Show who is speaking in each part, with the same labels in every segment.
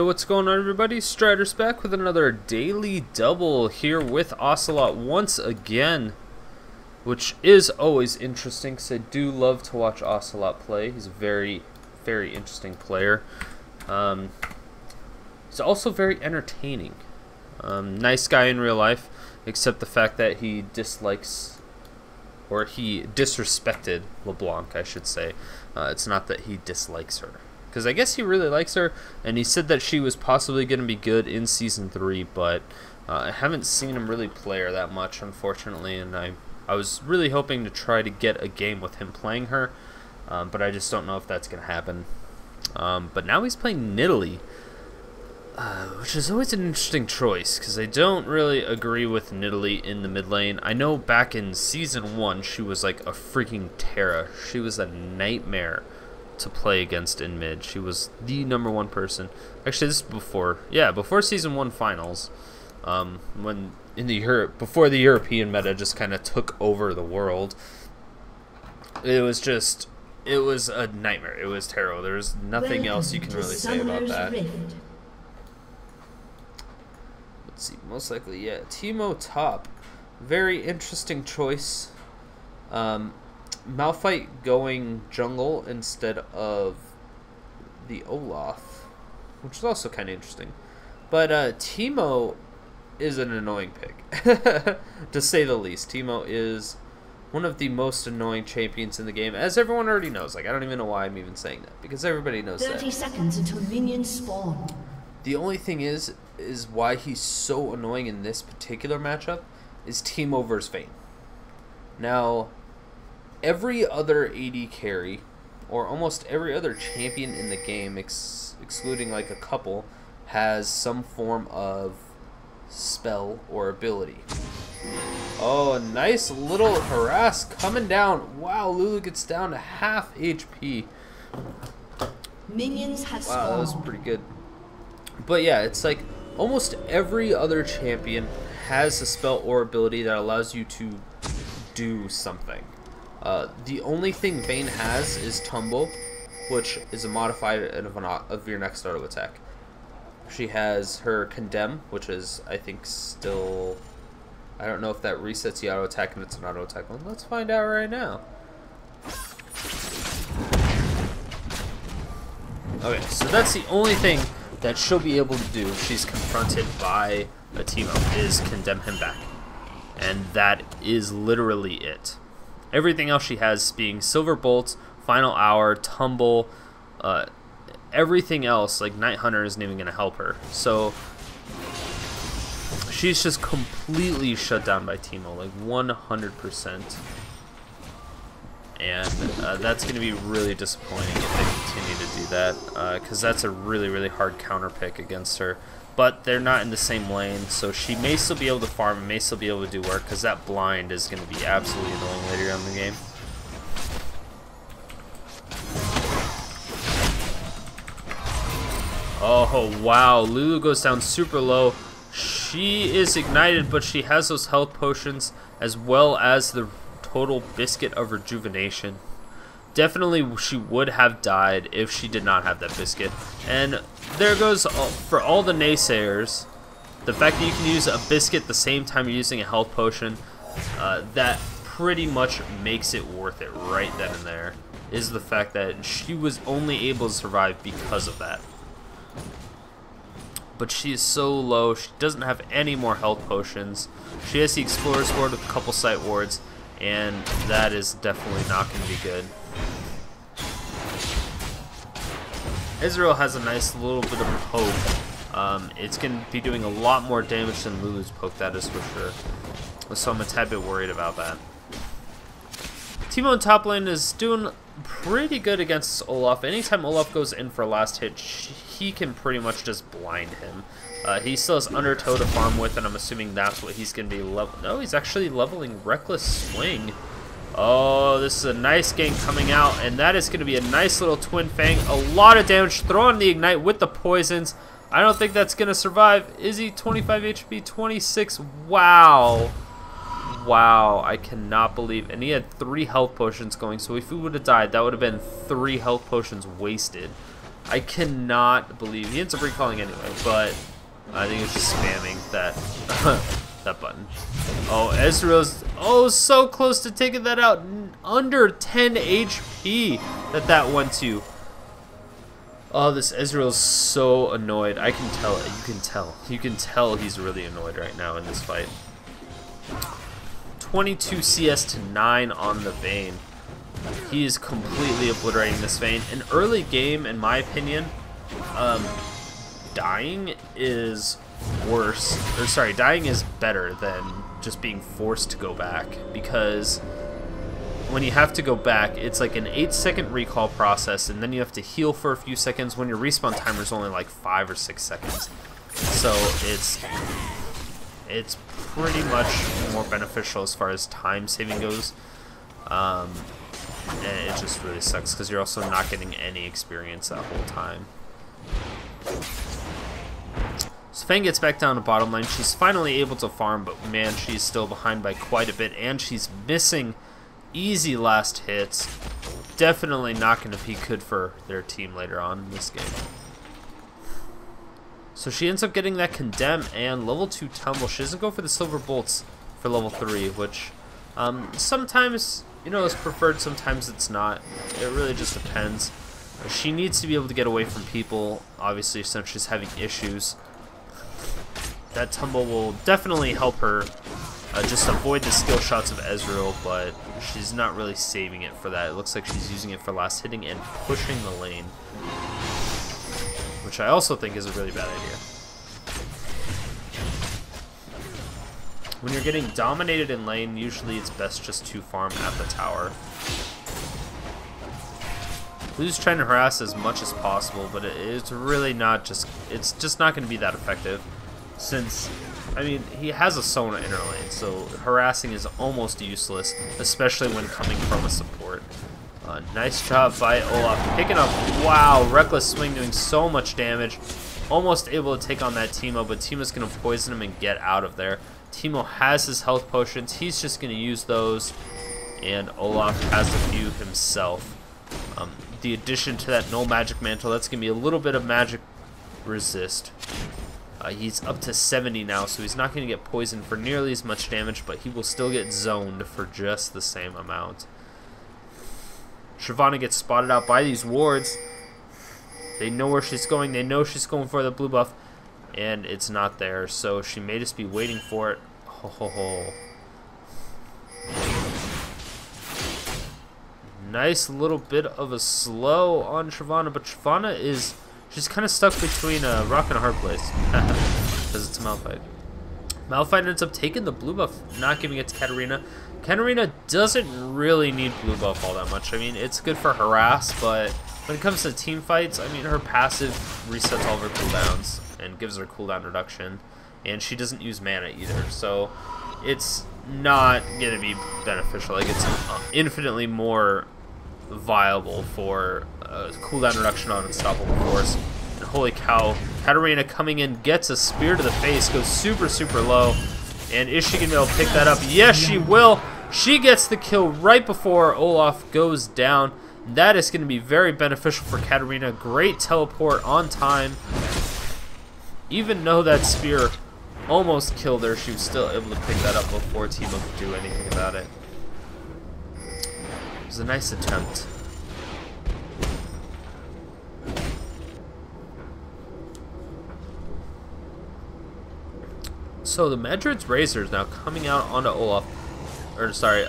Speaker 1: Yo, what's going on, everybody? Strider's back with another daily double here with Ocelote once again, which is always interesting because I do love to watch Ocelote play. He's a very, very interesting player. He's also very entertaining. Nice guy in real life, except the fact that he dislikes, or he disrespected LeBlanc, I should say. It's not that he dislikes her, because I guess he really likes her, and he said that she was possibly going to be good in Season 3, but I haven't seen him really play her that much, unfortunately, and I was really hoping to try to get a game with him playing her, but I just don't know if that's going to happen. But now he's playing Nidalee, which is always an interesting choice, because I don't really agree with Nidalee in the mid lane. I know back in Season 1, she was like a freaking terror. She was a nightmare to play against in mid. She was the #1 person. Actually, this is before Season 1 finals, when in the before the European meta just kind of took over the world. It was a nightmare. It was terrible. There's nothing else you can really say about that. Let's see, most likely, yeah, Teemo top. Very interesting choice. Malphite going jungle instead of the Olaf, which is also kind of interesting. But Teemo is an annoying pick, to say the least. Teemo is one of the most annoying champions in the game, as everyone already knows. Like, I don't even know why I'm even saying that, because everybody knows
Speaker 2: 30 seconds until minions spawn.
Speaker 1: The only thing is why he's so annoying in this particular matchup is Teemo versus Vayne. Now, every other AD carry, or almost every other champion in the game, excluding like a couple, has some form of spell or ability. Oh, a nice little harass coming down. Wow, Lulu gets down to half HP.
Speaker 2: Minions have spawned.
Speaker 1: Wow, that was pretty good. But yeah, it's like almost every other champion has a spell or ability that allows you to do something. The only thing Vayne has is Tumble, which is a modifier of your next auto attack. She has her Condemn, which is, I think, still... I don't know if that resets the auto attack and it's an auto attack one. Let's find out right now. Okay, so that's the only thing that she'll be able to do if she's confronted by a Teemo, is condemn him back. And that is literally it. Everything else she has being Silver Bolt, Final Hour, Tumble, everything else, like Night Hunter, isn't even going to help her. So she's just completely shut down by Teemo, like 100%. And that's going to be really disappointing if they continue to do that, because that's a really, really hard counter pick against her. But they're not in the same lane, so she may still be able to farm and may still be able to do work, because that blind is going to be absolutely annoying later on in the game. Oh, wow. Lulu goes down super low. She is ignited, but she has those health potions, as well as the total biscuit of rejuvenation. Definitely she would have died if she did not have that biscuit. And there goes, for all the naysayers, the fact that you can use a biscuit at the same time you're using a health potion, that pretty much makes it worth it right then and there, is the fact that she was only able to survive because of that. But she is so low, she doesn't have any more health potions. She has the Explorer's Sword with a couple sight wards, and that is definitely not going to be good. Ezreal has a nice little bit of poke. It's going to be doing a lot more damage than Lulu's poke, that is for sure. So I'm a tad bit worried about that. Teemo in top lane is doing pretty good against Olaf. Anytime Olaf goes in for a last hit, he can pretty much just blind him. He still has Undertow to farm with, and I'm assuming that's what he's going to be leveling. No, he's actually leveling Reckless Swing. Oh, this is a nice gank coming out, and that is going to be a nice little Twin Fang. A lot of damage. Throw on the Ignite with the poisons. I don't think that's going to survive. Is he 25 HP? 26? Wow. Wow, I cannot believe. And he had 3 health potions going, so if he would have died, that would have been 3 health potions wasted. I cannot believe he ends up recalling anyway, but I think it's just spamming that that button. Oh, Ezreal's so close to taking that out. Under 10 HP that went to. Oh, this Ezreal's so annoyed. I can tell it. You can tell. You can tell he's really annoyed right now in this fight. 22 CS to 9 on the Vayne. He is completely obliterating this Vayne. An early game, in my opinion, dying is worse. Or sorry, dying is better than just being forced to go back, because when you have to go back, it's like an 8-second recall process, and then you have to heal for a few seconds when your respawn timer is only like 5 or 6 seconds. So it's pretty much more beneficial as far as time saving goes. And it just really sucks because you're also not getting any experience that whole time. So Fang gets back down to bottom lane. She's finally able to farm, but man, she's still behind by quite a bit, and she's missing easy last hits. Definitely not going to be good for their team later on in this game. So she ends up getting that Condemn and level 2 Tumble. She doesn't go for the Silver Bolts for level 3, which sometimes, you know, is preferred, sometimes it's not. It really just depends. She needs to be able to get away from people, obviously, since she's having issues. That Tumble will definitely help her just avoid the skill shots of Ezreal, but she's not really saving it for that. It looks like she's using it for last hitting and pushing the lane, which I also think is a really bad idea. When you're getting dominated in lane, usually it's best just to farm at the tower. Lulu's trying to harass as much as possible, but it's really not just, it's just not going to be that effective, since, I mean, he has a Sona inner lane, so harassing is almost useless, especially when coming from a support. Nice job by Olaf picking up, wow, Reckless Swing doing so much damage, almost able to take on that Teemo, but Teemo's going to poison him and get out of there. Teemo has his health potions, he's just going to use those, and Olaf has a few himself. The addition to that no magic mantle, that's going to be a little bit of magic resist. He's up to 70 now, so he's not going to get poisoned for nearly as much damage, but he will still get zoned for just the same amount. Shyvana gets spotted out by these wards. They know where she's going. They know she's going for the blue buff, and it's not there, so she may just be waiting for it. Ho ho ho. Nice little bit of a slow on Shyvana, but Shyvana is... she's kind of stuck between a rock and a hard place, because it's Malphite. Malphite ends up taking the blue buff, not giving it to Katarina. Katarina doesn't really need blue buff all that much. I mean, it's good for harass, but when it comes to team fights, I mean, her passive resets all of her cooldowns and gives her cooldown reduction, and she doesn't use mana either, so it's not going to be beneficial. Like, it's infinitely more viable for cooldown reduction on Unstoppable Force. And holy cow, Katarina coming in, gets a spear to the face, goes super, super low. And is she going to be able to pick that up? Yes, she will. She gets the kill right before Olaf goes down. That is going to be very beneficial for Katarina. Great teleport on time. Even though that spear almost killed her, she was still able to pick that up before Teemo could do anything about it. It was a nice attempt. So the Madrid's Razor is now coming out onto Olaf, or sorry,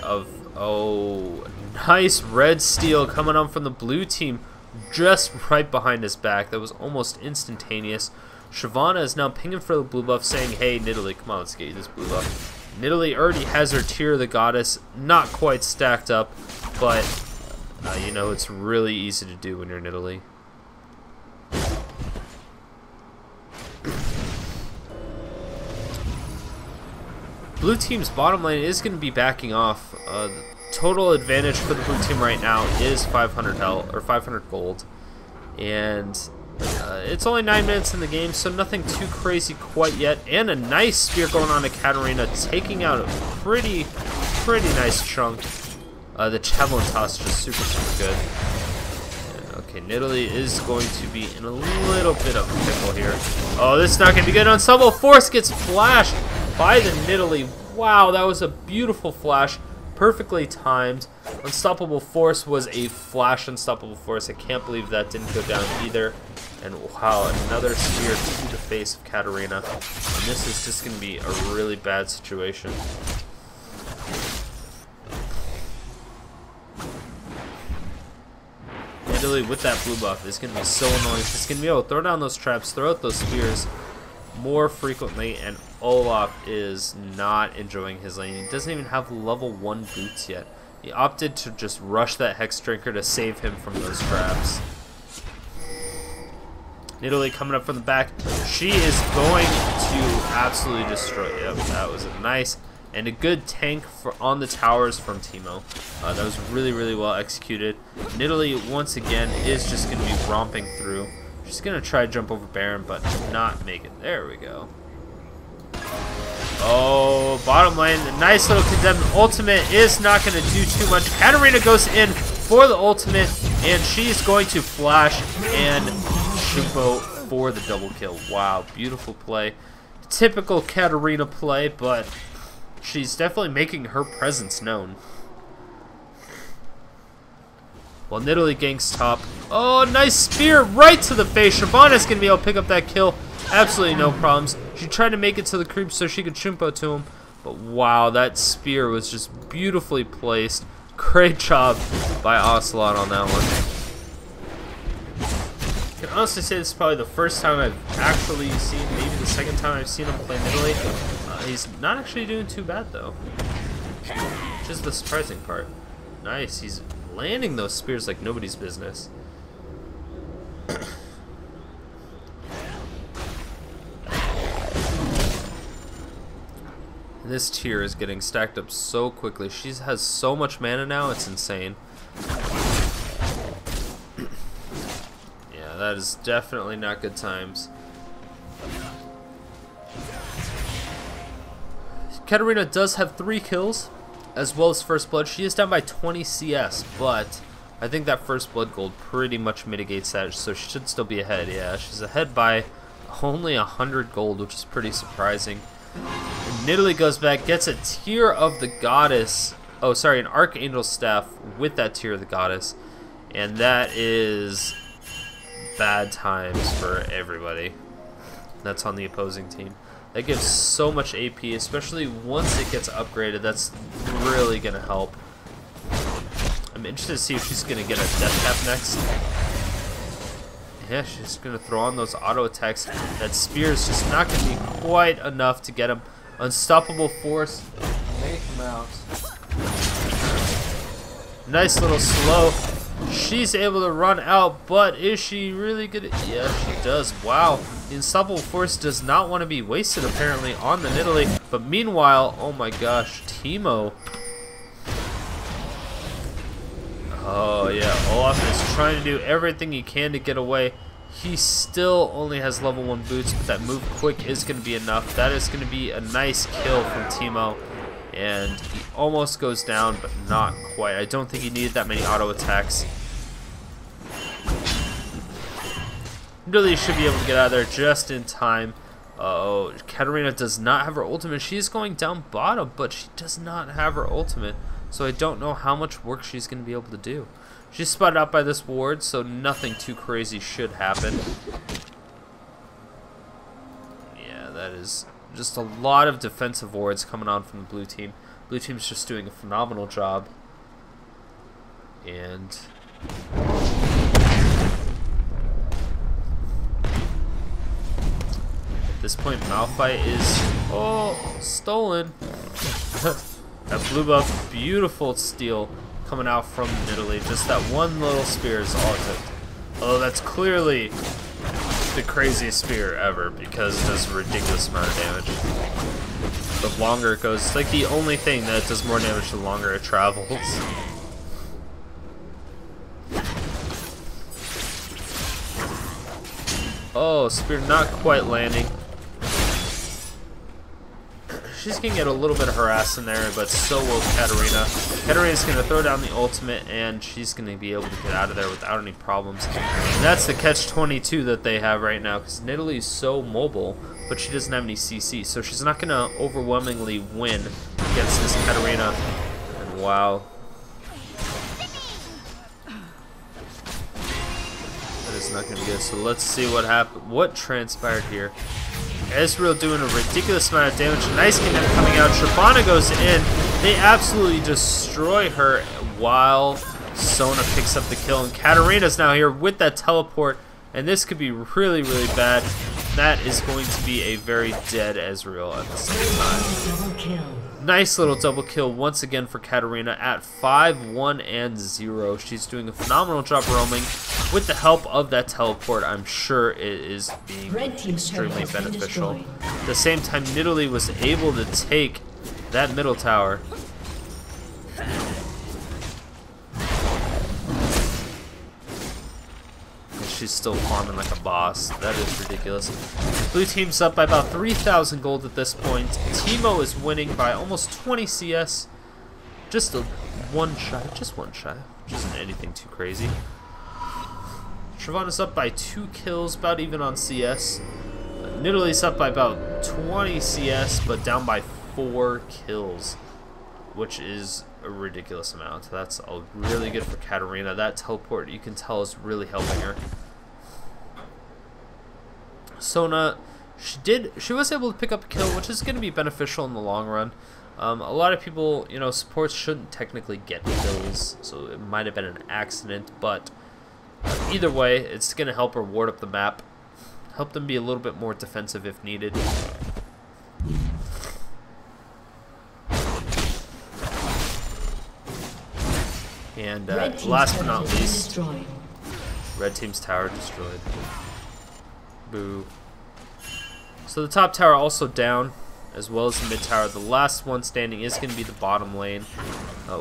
Speaker 1: nice red steel coming on from the blue team, just right behind his back. That was almost instantaneous. Shyvana is now pinging for the blue buff, saying, hey, Nidalee, come on, let's get you this blue buff. Nidalee already has her Tear of the Goddess, not quite stacked up, but, you know, it's really easy to do when you're Nidalee. Blue team's bottom lane is going to be backing off. Total advantage for the blue team right now is 500 health, or 500 gold. And it's only 9 minutes in the game, so nothing too crazy quite yet. And a nice spear going on to Katarina, taking out a pretty nice chunk. The Javelin Toss is just super, super good. Okay, Nidalee is going to be in a little bit of a pickle here. Oh, this is not going to be good. Unstoppable Force gets flashed by the Nidalee. Wow, that was a beautiful flash. Perfectly timed. Unstoppable Force was a flash Unstoppable Force. I can't believe that didn't go down either. And wow, another spear to the face of Katarina. And this is just going to be a really bad situation. Nidalee with that blue buff is going to be so annoying. She's going to be able to throw down those traps, throw out those spears more frequently, and Olaf is not enjoying his lane. He doesn't even have level 1 boots yet. He opted to just rush that Hex Drinker to save him from those traps. Nidalee coming up from the back. She is going to absolutely destroy. Yep, that was a nice and a good tank on the towers from Teemo. That was really, really well executed. Nidalee, once again, is just going to be romping through. She's going to try to jump over Baron, but not make it. There we go. Oh, bottom lane. The nice little condemned ultimate is not going to do too much. Katarina goes in for the ultimate, and she's going to flash and Shumpo for the double kill. Wow, beautiful play. Typical Katarina play, but she's definitely making her presence known. While Nidalee ganks top. Oh, nice spear right to the face. Shyvana's going to be able to pick up that kill. Absolutely no problems. She tried to make it to the creep so she could Shumpo to him. But wow, that spear was just beautifully placed. Great job by Ocelote on that one. I can honestly say this is probably the first time I've actually seen, maybe the second time I've seen him play Nidalee. He's not actually doing too bad though. Which is the surprising part. Nice, he's landing those spears like nobody's business. This tier is getting stacked up so quickly. She has so much mana now, it's insane. Yeah, that is definitely not good times. Katarina does have 3 kills, as well as first blood. She is down by 20 CS, but I think that first blood gold pretty much mitigates that, so she should still be ahead. Yeah, she's ahead by only 100 gold, which is pretty surprising. And Nidalee goes back, gets a Tear of the Goddess. Oh, sorry, an Archangel Staff with that Tear of the Goddess. And that is bad times for everybody that's on the opposing team. That gives so much AP, especially once it gets upgraded. That's really going to help. I'm interested to see if she's going to get a Death Cap next. Yeah, she's going to throw on those auto attacks. That spear is just not going to be quite enough to get him. Unstoppable Force. Take him out. Nice little slow. She's able to run out, but is she really good? Yeah, she does. Wow. The Unstoppable Force does not want to be wasted, apparently, on the Nidalee. But meanwhile, oh my gosh, Teemo. Oh yeah, Olaf is trying to do everything he can to get away. He still only has level 1 boots, but that move quick is going to be enough. That is going to be a nice kill from Teemo. And he almost goes down, but not quite. I don't think he needed that many auto attacks. Nidalee should be able to get out of there just in time. Oh, Katarina does not have her ultimate. She is going down bottom, but she does not have her ultimate. So I don't know how much work she's going to be able to do. She's spotted out by this ward, so nothing too crazy should happen. Yeah, that is just a lot of defensive wards coming on from the blue team. Blue team's just doing a phenomenal job. And at this point, Malphite is stolen. That blue buff, beautiful steal coming out from Nidalee. Just that one little spear is all it took. Oh, that's clearly the craziest spear ever because it does a ridiculous amount of damage. The longer it goes, it's like the only thing that does more damage the longer it travels. Oh, spear not quite landing. she's going to get a little bit of harass in there, but so will Katarina. Katarina's going to throw down the ultimate, and she's going to be able to get out of there without any problems. And that's the catch-22 that they have right now, because Nidalee is so mobile, but she doesn't have any CC, so she's not going to overwhelmingly win against this Katarina. And wow. That is not going to be good, so let's see what happened. What transpired here. Ezreal doing a ridiculous amount of damage. Nice kinetic coming out. Shyvana goes in. They absolutely destroy her while Sona picks up the kill. And Katarina's now here with that teleport. And this could be really, really bad. That is going to be a very dead Ezreal at the same time. Nice little double kill once again for Katarina at 5-1-0. She's doing a phenomenal job roaming. With the help of that teleport, I'm sure it is being extremely beneficial. At the same time, Nidalee was able to take that middle tower. And she's still farming like a boss. That is ridiculous. Blue team's up by about 3,000 gold at this point. Teemo is winning by almost 20 CS. Just one shy, which isn't anything too crazy. Shyvana's up by 2 kills, about even on CS. Nidalee's up by about 20 CS, but down by 4 kills, which is a ridiculous amount. That's really good for Katarina. That teleport, you can tell, is really helping her. Sona, she was able to pick up a kill, which is going to be beneficial in the long run. A lot of people, you know, supports shouldn't technically get kills, so it might have been an accident, but either way, it's going to help her ward up the map, help them be a little bit more defensive if needed. And last but not least, red team's tower destroyed. Boo. So the top tower also down, as well as the mid tower. The last one standing is going to be the bottom lane,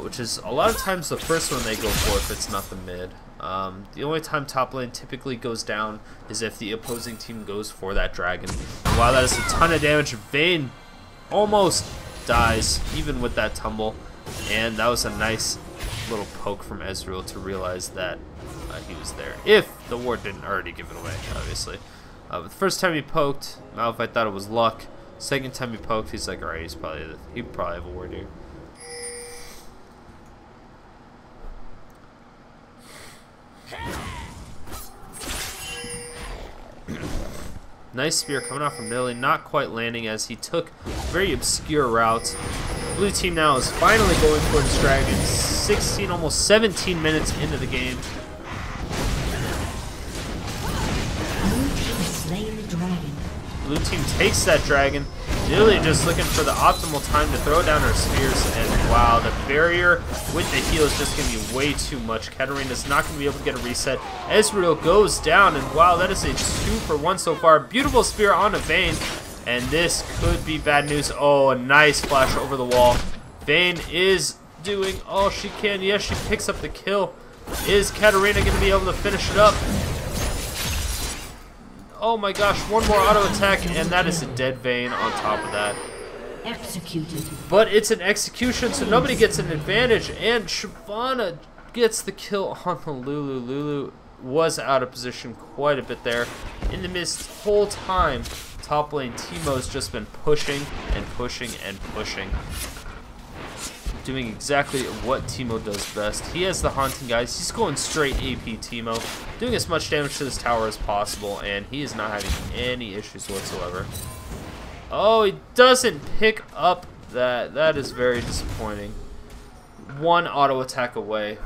Speaker 1: which is a lot of times the first one they go for if it's not the mid. The only time top lane typically goes down is if the opposing team goes for that dragon. Wow, that is a ton of damage. Vayne almost dies, even with that tumble. And that was a nice little poke from Ezreal to realize that he was there. If the ward didn't already give it away, obviously. The first time he poked, Malphite thought it was luck. Second time he poked, he's like, alright, he'd probably have a ward here. Nice spear coming out from Nidalee, not quite landing as he took very obscure routes. Blue team now is finally going for this dragon. 16, almost 17 minutes into the game. Blue team takes that dragon. Nidalee just looking for the optimal time to throw down her spears, and wow, the barrier with the heal is just going to be way too much. Katarina's not going to be able to get a reset. Ezreal goes down, and wow, that is a 2-for-1 so far. Beautiful spear onto Vayne, and this could be bad news. Oh, a nice flash over the wall. Vayne is doing all she can. Yes, she picks up the kill. Is Katarina going to be able to finish it up? Oh my gosh, one more auto attack, and that is a dead Vayne on top of that.
Speaker 2: Executed.
Speaker 1: But it's an execution, so nobody gets an advantage, and Shyvana gets the kill on the Lulu. Lulu was out of position quite a bit there. In the midst whole time, top lane Teemo's just been pushing and pushing and pushing. Doing exactly what Teemo does best. He has the haunting guys. He's going straight AP Teemo, doing as much damage to this tower as possible, and he is not having any issues whatsoever. Oh, he doesn't pick up that. That is very disappointing. One auto attack away.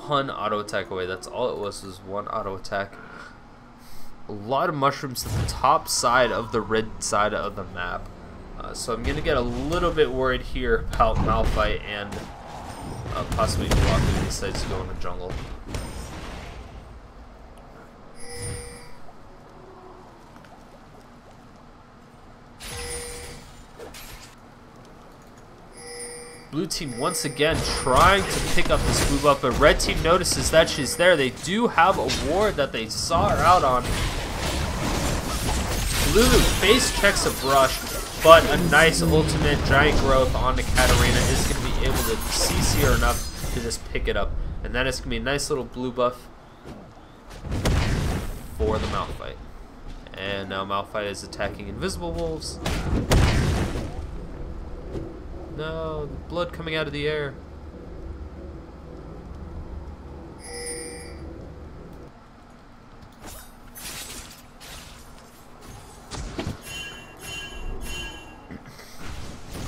Speaker 1: One auto attack away. That's all it was one auto attack. A lot of mushrooms at the top side of the red side of the map. So I'm going to get a little bit worried here about Malphite and possibly blocking he decides to go in the jungle. Blue team once again trying to pick up this move up, but red team notices that she's there. They do have a ward that they saw her out on. Lulu face checks a brush, but a nice ultimate giant growth onto Katarina is going to be able to CC her enough to just pick it up. And then it's going to be a nice little blue buff for the Malphite. And now Malphite is attacking invisible wolves. No, blood coming out of the air.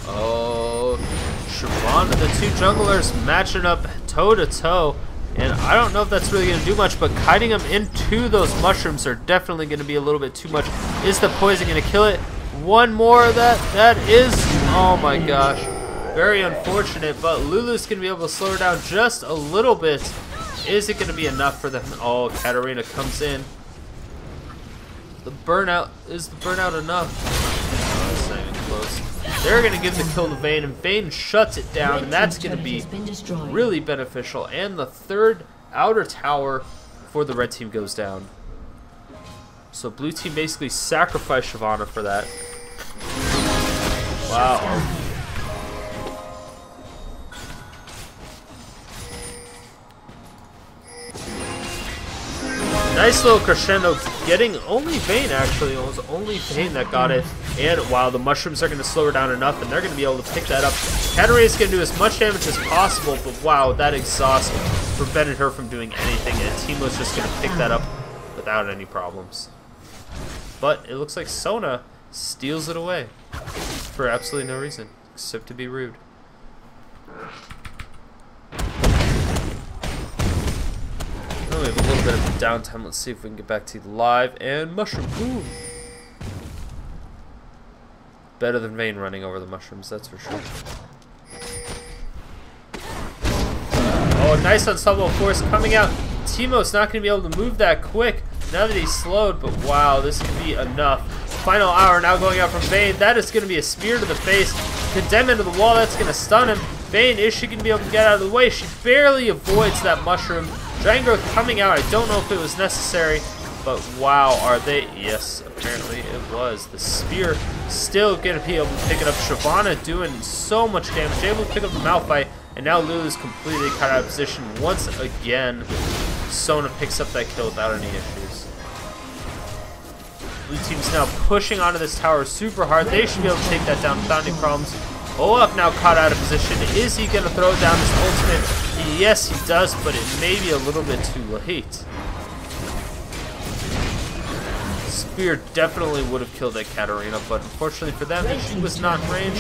Speaker 1: Oh, Shyvana, the two junglers matching up toe to toe. And I don't know if that's really going to do much, but kiting them into those mushrooms are definitely going to be a little bit too much. Is the poison going to kill it? One more of that. That is, oh my gosh. Very unfortunate, but Lulu's going to be able to slow her down just a little bit. Is it going to be enough for them? Oh, Katarina comes in. The burnout, is the burnout enough? Oh, it's not even close. They're going to give the kill to Vayne, and Vayne shuts it down, and that's going to be really beneficial. And the third outer tower for the red team goes down. So blue team basically sacrificed Shyvana for that. Wow. Nice little crescendo, getting only Vayne actually. It was only Vayne that got it. And wow, the mushrooms are going to slow her down enough, and they're going to be able to pick that up. Katarina's going to do as much damage as possible, but wow, that exhaust prevented her from doing anything, and Teemo's just going to pick that up without any problems. But it looks like Sona steals it away for absolutely no reason, except to be rude. Oh, we have a little bit of downtime. Let's see if we can get back to live and mushroom. Ooh. Better than Vayne running over the mushrooms, that's for sure. Oh, nice unstoppable force coming out. Teemo's not going to be able to move that quick now that he's slowed, but wow, this could be enough. Final hour now going out from Vayne. That is going to be a spear to the face. Condemn into the wall, that's going to stun him. Vayne, is she going to be able to get out of the way? She barely avoids that mushroom. Giant growth coming out. I don't know if it was necessary, but wow, are they? Yes, apparently it was. The spear still going to be able to pick it up. Shyvana doing so much damage, able to pick up the Malphite, and now Lulu's completely cut out of position once again. Sona picks up that kill without any issues. Blue team's now pushing onto this tower super hard. They should be able to take that down without any problems. Olaf now caught out of position. Is he going to throw down his ultimate? Yes, he does, but it may be a little bit too late. Spear definitely would have killed that Katarina, but unfortunately for them, she was not in range.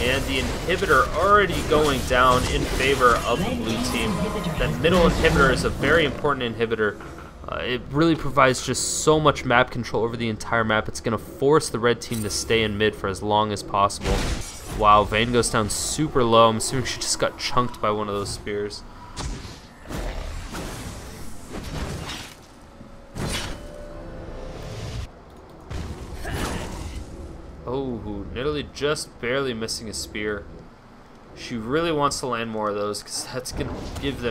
Speaker 1: And the inhibitor already going down in favor of the blue team. That middle inhibitor is a very important inhibitor. It really provides just so much map control over the entire map. It's going to force the red team to stay in mid for as long as possible. Wow, Vayne goes down super low. I'm assuming she just got chunked by one of those spears. Oh, Nidalee just barely missing a spear. She really wants to land more of those because that's going to give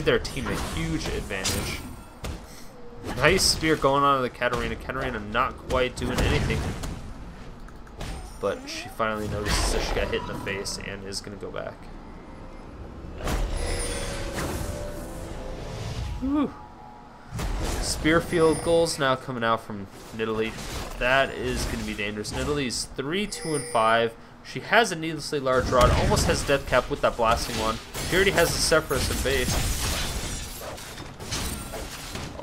Speaker 1: their team a huge advantage. Nice spear going on to the Katarina. Katarina not quite doing anything. But she finally notices that she got hit in the face and is going to go back. Whew. Spear field goals now coming out from Nidalee. That is going to be dangerous. Nidalee's 3, 2, and 5. She has a needlessly large rod. Almost has death cap with that blasting one. She already has the Sephiroth in base.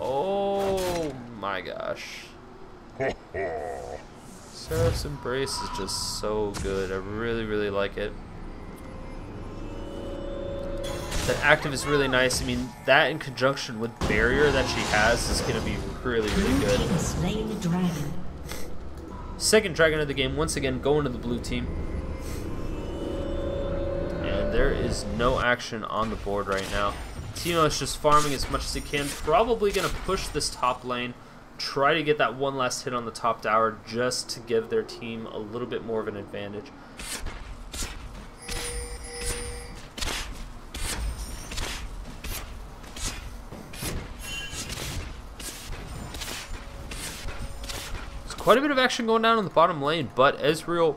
Speaker 1: Oh my gosh. Seraph's Embrace is just so good. I really, really like it. That active is really nice. I mean, that in conjunction with barrier that she has is going to be really, really good. Second dragon of the game, once again going to the blue team. And there is no action on the board right now. Teemo is just farming as much as he can. Probably going to push this top lane. Try to get that one last hit on the top tower just to give their team a little bit more of an advantage. quite a bit of action going down in the bottom lane, but Ezreal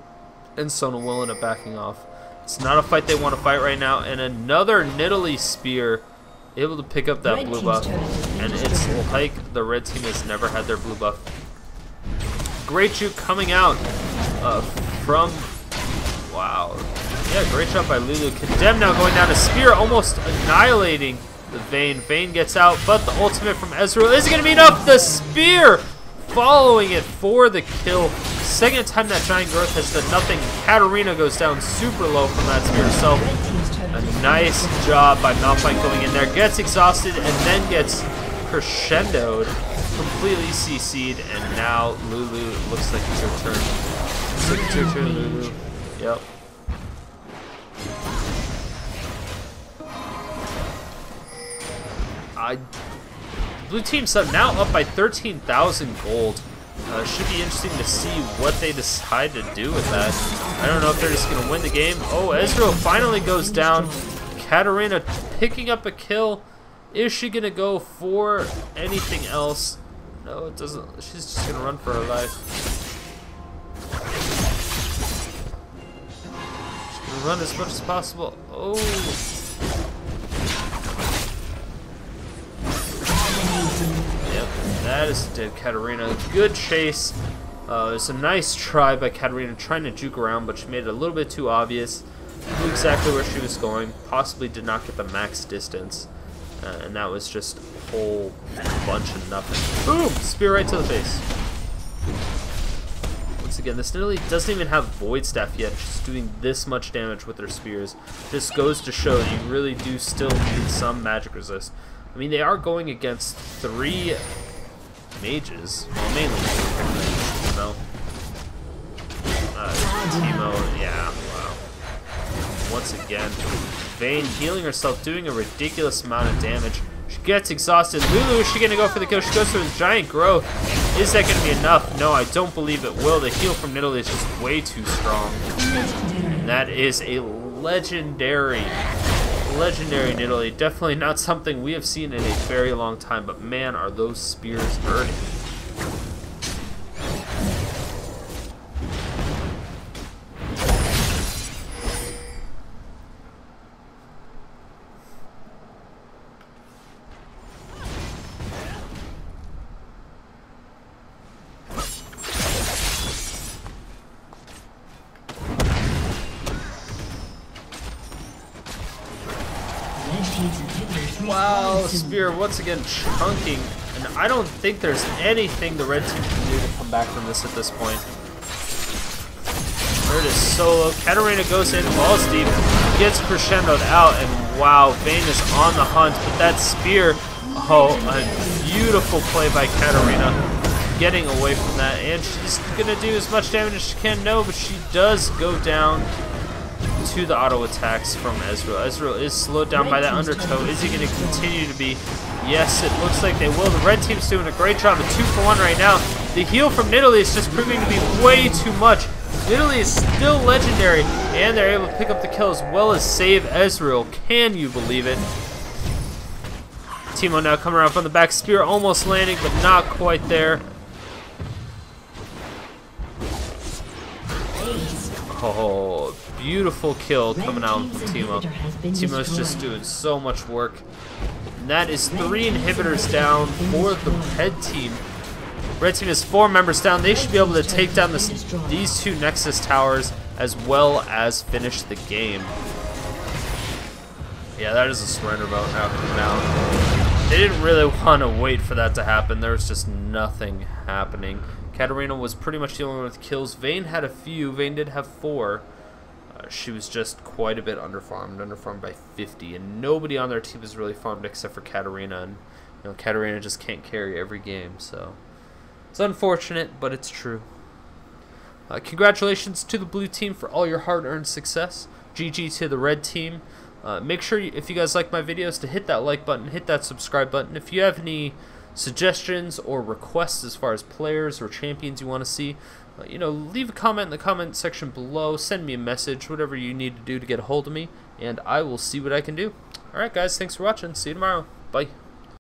Speaker 1: and Sona will end up backing off. It's not a fight they want to fight right now, and another Nidalee spear able to pick up that blue buff, and it's like the red team has never had their blue buff. Great juke coming out from, wow, yeah, great shot by Lulu. Condemned now going down, a spear almost annihilating the Vayne. Vayne gets out, but the ultimate from Ezreal isn't going to be enough. The spear following it for the kill. Second time that giant growth has done nothing. Katarina goes down super low from that spear herself. A nice job by Malphite going in there. Gets exhausted and then gets crescendoed. Completely CC'd, and now Lulu, looks like it's your turn. Looks like it's your turn, Lulu. Yep. Blue team's now up by 13,000 gold. Should be interesting to see what they decide to do with that. I don't know if they're just going to win the game. Oh, Ezreal finally goes down. Katarina picking up a kill. Is she going to go for anything else? No, it doesn't. She's just going to run for her life. She's going to run as much as possible. Oh. Yep, that is dead Katarina. Good chase. It's a nice try by Katarina trying to juke around, but she made it a little bit too obvious. Knew exactly where she was going. Possibly did not get the max distance. And that was just a whole bunch of nothing. Boom! Spear right to the face. Once again, this Nidalee doesn't even have Void Staff yet. She's doing this much damage with her spears. This goes to show that you really do still need some magic resist. I mean, they are going against 3 mages. Well, mainly 2, you know. Teemo, yeah, wow. Once again, Vayne healing herself, doing a ridiculous amount of damage. She gets exhausted. Lulu, is she going to go for the kill? She goes for the giant growth. Is that going to be enough? No, I don't believe it will. The heal from Nidalee is just way too strong. And that is a legendary Nidalee. Definitely not something we have seen in a very long time, but man, are those spears hurting. Wow, spear once again chunking, and I don't think there's anything the red team can do to come back from this at this point. There it is, solo. Katarina goes in, falls deep, gets crescendoed out, and wow, Vayne is on the hunt, but that spear, oh, a beautiful play by Katarina, getting away from that, and she's gonna do as much damage as she can. No, but she does go down to the auto attacks from Ezreal. Ezreal is slowed down by that undertow. Is he going to continue to be? Yes, it looks like they will. The red team's doing a great job. A 2-for-1 right now. The heal from Nidalee is just proving to be way too much. Nidalee is still legendary, and they're able to pick up the kill as well as save Ezreal. Can you believe it? Teemo now coming around from the back. Spear almost landing, but not quite there. Oh, beautiful kill coming out from Teemo. Teemo's just doing so much work. And that is 3 inhibitors down for the red team. Red team is 4 members down. They should be able to take down these 2 Nexus towers as well as finish the game. Yeah, that is a surrender vote now coming out. They didn't really want to wait for that to happen. There was just nothing happening. Katarina was pretty much the only one with kills. Vayne had a few. Vayne did have 4. She was just quite a bit underfarmed by 50, and nobody on their team is really farmed except for Katarina, and you know, Katarina just can't carry every game, so it's unfortunate, but it's true. Congratulations to the blue team for all your hard-earned success. GG to the red team. Make sure, if you guys like my videos, to hit that like button, hit that subscribe button. If you have any suggestions or requests as far as players or champions you want to see, you know, leave a comment in the comment section below. Send me a message, whatever you need to do to get a hold of me, and I will see what I can do. Alright guys, thanks for watching. See you tomorrow. Bye.